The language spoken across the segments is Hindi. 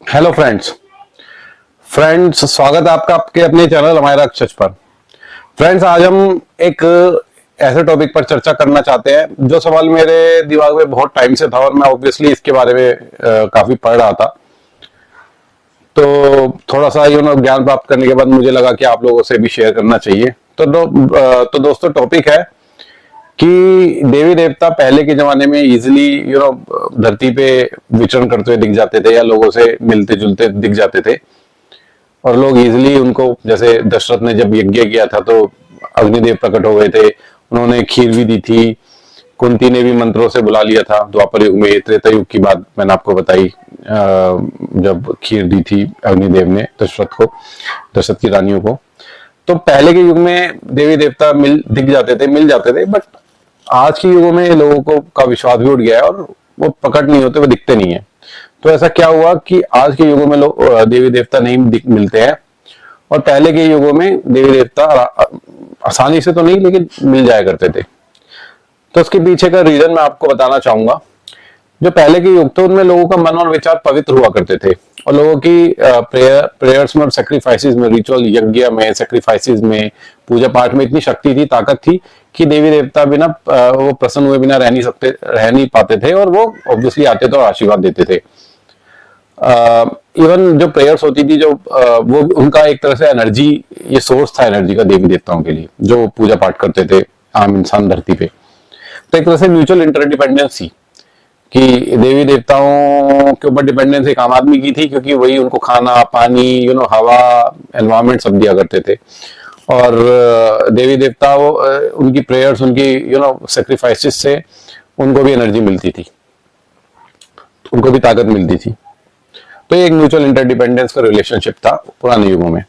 Hello friends. स्वागत है आपका आपके अपने चैनल हमारा अक्षच पर। फ्रेंड्स, आज हम एक ऐसे टॉपिक पर चर्चा करना चाहते हैं जो सवाल मेरे दिमाग में बहुत टाइम से था और मैं ऑब्वियसली इसके बारे में काफी पढ़ रहा था। तो थोड़ा सा ज्ञान प्राप्त करने के बाद मुझे लगा कि आप लोगों से भी शेयर करना चाहिए। तो दोस्तों, टॉपिक है कि देवी देवता पहले के जमाने में इजिली धरती पे विचरण करते हुए दिख जाते थे या लोगों से मिलते जुलते दिख जाते थे और लोग इजिली उनको, जैसे दशरथ ने जब यज्ञ किया था तो अग्निदेव प्रकट हो गए थे, उन्होंने खीर भी दी थी। कुंती ने भी मंत्रों से बुला लिया था द्वापर युग में। त्रेता युग की बात मैंने आपको बताई, जब खीर दी थी अग्निदेव ने दशरथ की रानियों को। तो पहले के युग में देवी देवता दिख जाते थे, मिल जाते थे। बट आज के युगों में लोगों को का विश्वास भी उठ गया है और वो प्रकट नहीं होते, वो दिखते नहीं है। तो ऐसा क्या हुआ कि आज के युगों में लोग देवी देवता नहीं मिलते हैं और पहले के युगों में देवी देवता आसानी से तो नहीं लेकिन मिल जाया करते थे। तो उसके पीछे का रीजन मैं आपको बताना चाहूंगा। जो पहले के युग थे उनमें लोगों का मन और विचार पवित्र हुआ करते थे और लोगों की प्रेयर्स में और सेक्रीफाइसेस में, रिचुअल यज्ञ में, सेक्रीफाइसेस में, पूजा पाठ में इतनी शक्ति थी, ताकत थी कि देवी देवता बिना वो प्रसन्न हुए बिना रह नहीं पाते थे और वो ऑब्वियसली आते थे और आशीर्वाद देते थे। इवन जो प्रेयर्स होती थी, जो वो उनका एक तरह से एनर्जी, ये सोर्स था एनर्जी का देवी देवताओं के लिए, जो पूजा पाठ करते थे आम इंसान धरती पे। तो एक तरह से म्यूचुअल इंटरडिपेंडेंस थी कि देवी देवताओं के ऊपर डिपेंडेंस एक आम आदमी की थी, क्योंकि वही उनको खाना, पानी, हवा, एनवायरमेंट सब दिया करते थे। और देवी देवता उनकी प्रेयर्स, उनकी सेक्रीफाइसेस से उनको भी एनर्जी मिलती थी, उनको भी ताकत मिलती थी। तो ये एक म्यूचुअल इंटरडिपेंडेंस का रिलेशनशिप था पुराने युगों में।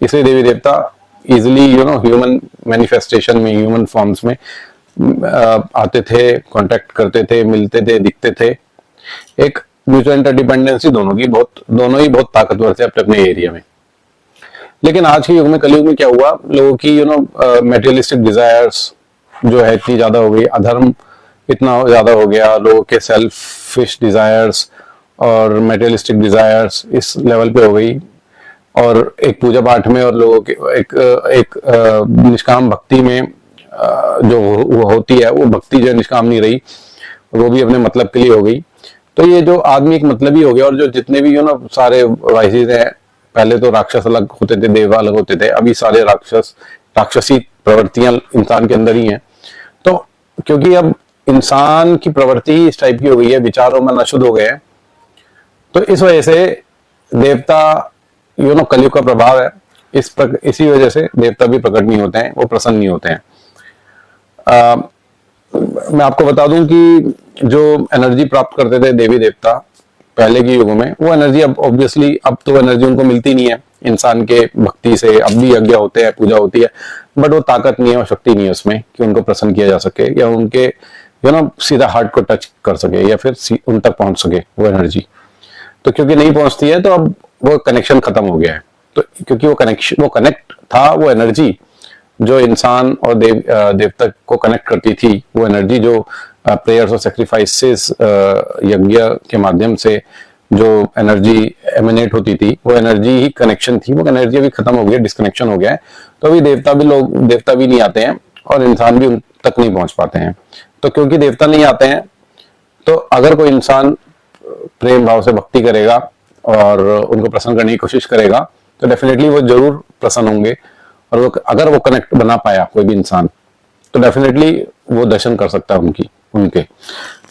इसलिए देवी देवता इजिली ह्यूमन मैनिफेस्टेशन में, ह्यूमन फॉर्म्स में आते थे, कांटेक्ट करते थे, मिलते थे, दिखते थे। एक म्यूचुअल इंटरडिपेंडेंसी दोनों ही बहुत ताकतवर थे अपने अपने एरिया में। लेकिन आज के युग में, कलयुग में क्या हुआ, लोगों की मेटेरियलिस्टिक डिजायर्स जो है इतनी ज्यादा हो गई, अधर्म इतना ज्यादा हो गया, लोगों के सेल्फिश डिजायर्स और मेटेरियलिस्टिक डिजायर्स इस लेवल पे हो गई। और एक पूजा पाठ में और लोगों के एक निष्काम भक्ति में जो वो होती है, वो भक्ति जो निष्काम नहीं रही, वो भी अपने मतलब के लिए हो गई। तो ये जो आदमी एक मतलबी हो गया और जो जितने भी सारे वाइसेस हैं, पहले तो राक्षस अलग होते थे, देव अलग होते थे, अभी सारे राक्षसी प्रवृत्तियां इंसान के अंदर ही हैं। तो क्योंकि अब इंसान की प्रवृत्ति ही इस टाइप की हो गई है, विचारों में अशुद्ध हो गए हैं, तो इस वजह से देवता कलयुग का प्रभाव है। इसी वजह से देवता भी प्रकट नहीं होते हैं, वो प्रसन्न नहीं होते हैं। मैं आपको बता दूं कि जो एनर्जी प्राप्त करते थे देवी देवता पहले के युगों में, वो एनर्जी अब ऑब्वियसली, अब तो एनर्जी उनको मिलती नहीं है इंसान के भक्ति से। अब भी यज्ञ होते हैं, पूजा होती है, बट वो ताकत नहीं है, वो शक्ति नहीं है उसमें कि उनको प्रसन्न किया जा सके या उनके सीधा हार्ट को टच कर सके या फिर उन तक पहुंच सके वो एनर्जी। तो क्योंकि नहीं पहुंचती है, तो अब वो कनेक्शन खत्म हो गया है। तो क्योंकि वो कनेक्ट था, वो एनर्जी जो इंसान और देवता को कनेक्ट करती थी, वो एनर्जी जो प्रेयर्स और सेक्रीफाइसेस यज्ञ के माध्यम से जो एनर्जी एमिनेट होती थी, वो एनर्जी ही कनेक्शन थी। वो एनर्जी अभी खत्म हो गई, डिस्कनेक्शन हो गया है। तो अभी देवता भी नहीं आते हैं और इंसान भी उन तक नहीं पहुंच पाते हैं। तो क्योंकि देवता नहीं आते हैं, तो अगर कोई इंसान प्रेम भाव से भक्ति करेगा और उनको प्रसन्न करने की कोशिश करेगा, तो डेफिनेटली वो जरूर प्रसन्न होंगे। और अगर वो कनेक्ट बना पाया कोई भी इंसान, तो डेफिनेटली वो दर्शन कर सकता है उनके।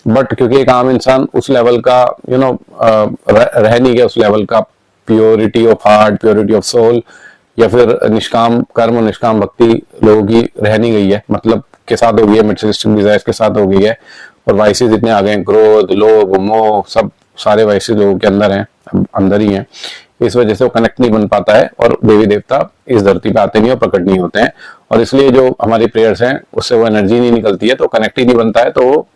बट क्योंकि एक आम इंसान उस लेवल का रह नहीं गया, उस लेवल का purity of heart, purity of soul, या फिर निष्काम कर्म और निष्काम भक्ति लोगों की रह नहीं गई है, मतलब के साथ हो गई है, मटेरियलिस्टिक डिजायर्स के साथ हो गई है। और वाइसेस इतने आ गए, क्रोध, लोभ, मोह, सब सारे वाइसेस लोगों के अंदर हैं, अंदर ही हैं। इस वजह से वो कनेक्ट नहीं बन पाता है और देवी देवता इस धरती पे आते नहीं और प्रकट नहीं होते हैं। और इसलिए जो हमारी प्रेयर्स हैं उससे वो एनर्जी नहीं निकलती है, तो कनेक्ट ही नहीं बनता है। तो वो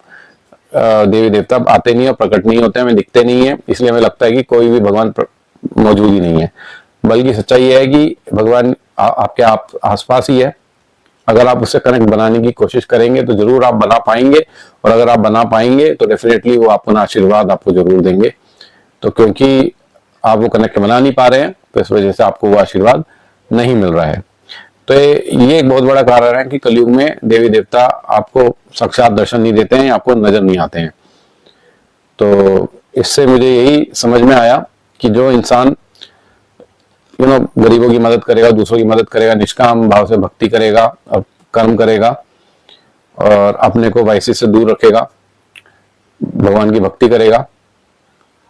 देवी देवता आते नहीं और प्रकट नहीं होते हैं, हमें दिखते नहीं है। इसलिए हमें लगता है कि कोई भी भगवान मौजूद ही नहीं है। बल्कि सच्चाई ये है कि भगवान आपके आसपास ही है। अगर आप उससे कनेक्ट बनाने की कोशिश करेंगे तो जरूर आप बना पाएंगे, और अगर आप बना पाएंगे तो डेफिनेटली वो आपको आशीर्वाद आपको जरूर देंगे। तो क्योंकि आप वो कनेक्ट बना नहीं पा रहे हैं, तो इस वजह से आपको वो आशीर्वाद नहीं मिल रहा है। तो ये एक बहुत बड़ा कारण है कि कलयुग में देवी देवता आपको साक्षात दर्शन नहीं देते हैं, आपको नजर नहीं आते हैं। तो इससे मुझे यही समझ में आया कि जो इंसान गरीबों की मदद करेगा, दूसरों की मदद करेगा, निष्काम भाव से भक्ति करेगा, कर्म करेगा और अपने को वाइसिस से दूर रखेगा, भगवान की भक्ति करेगा,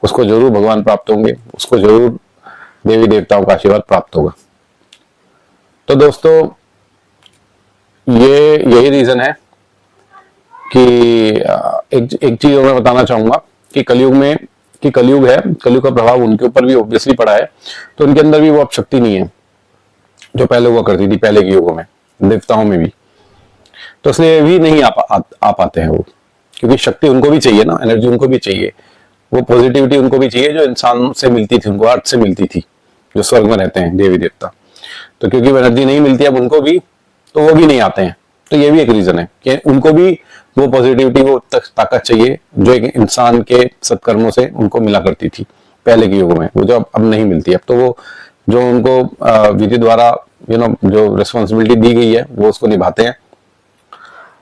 उसको जरूर भगवान प्राप्त होंगे, उसको जरूर देवी देवताओं का आशीर्वाद प्राप्त होगा। तो दोस्तों, यही रीजन है कि एक चीज और मैं बताना चाहूंगा कि कलयुग है, कलयुग का प्रभाव उनके ऊपर भी ऑब्वियसली पड़ा है, तो उनके अंदर भी वो अब शक्ति नहीं है जो पहले हुआ करती थी, पहले के युगों में, देवताओं में भी। तो इसलिए भी नहीं आ पाते हैं वो, क्योंकि शक्ति उनको भी चाहिए ना, एनर्जी उनको भी चाहिए, वो पॉजिटिविटी उनको भी चाहिए जो इंसान से मिलती थी, उनको अर्थ से मिलती थी, जो स्वर्ग में रहते हैं देवी देवता। तो क्योंकि वो एनर्जी नहीं मिलती अब उनको भी, तो वो भी नहीं आते हैं। तो ये भी एक रीजन है कि उनको भी वो पॉजिटिविटी, वो ताकत चाहिए जो एक इंसान के सत्कर्मों से उनको मिला करती थी पहले के युगों में, वो जो अब नहीं मिलती। अब तो वो जो उनको विधि द्वारा जो रिस्पॉन्सिबिलिटी दी गई है वो उसको निभाते हैं,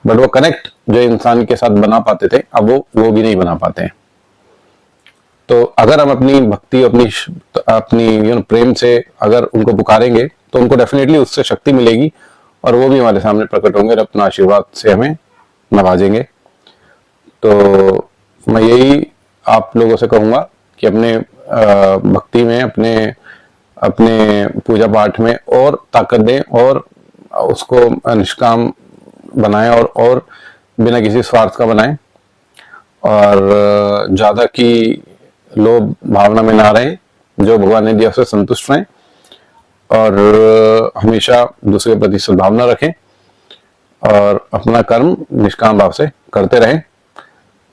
बट वो कनेक्ट जो इंसान के साथ बना पाते थे अब वो भी नहीं बना पाते हैं। तो अगर हम अपनी भक्ति, अपनी प्रेम से अगर उनको पुकारेंगे तो उनको डेफिनेटली उससे शक्ति मिलेगी और वो भी हमारे सामने प्रकट होंगे और अपना आशीर्वाद से हमें नवाजेंगे। तो मैं यही आप लोगों से कहूंगा कि अपने भक्ति में, अपने पूजा पाठ में और ताकत दें और उसको निष्काम बनाएं और बिना किसी स्वार्थ का बनाएं और ज्यादा की लोभ भावना में ना रहें, जो भगवान ने दिया उससे संतुष्ट रहें और हमेशा दूसरे के प्रति सद्भावना रखें और अपना कर्म निष्काम भाव से करते रहें।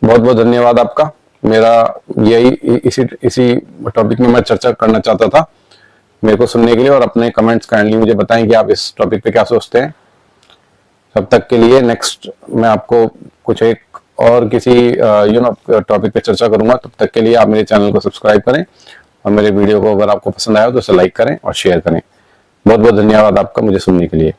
बहुत बहुत धन्यवाद आपका। मेरा यही इसी टॉपिक में मैं चर्चा करना चाहता था। मेरे को सुनने के लिए और अपने कमेंट्स काइंडली मुझे बताएं कि आप इस टॉपिक पे क्या सोचते हैं। तब तक के लिए नेक्स्ट मैं आपको कुछ एक और किसी टॉपिक पे चर्चा करूंगा। तब तक के लिए आप मेरे चैनल को सब्सक्राइब करें और मेरे वीडियो को अगर आपको पसंद आया तो इसे लाइक करें और शेयर करें। बहुत बहुत धन्यवाद आपका मुझे सुनने के लिए।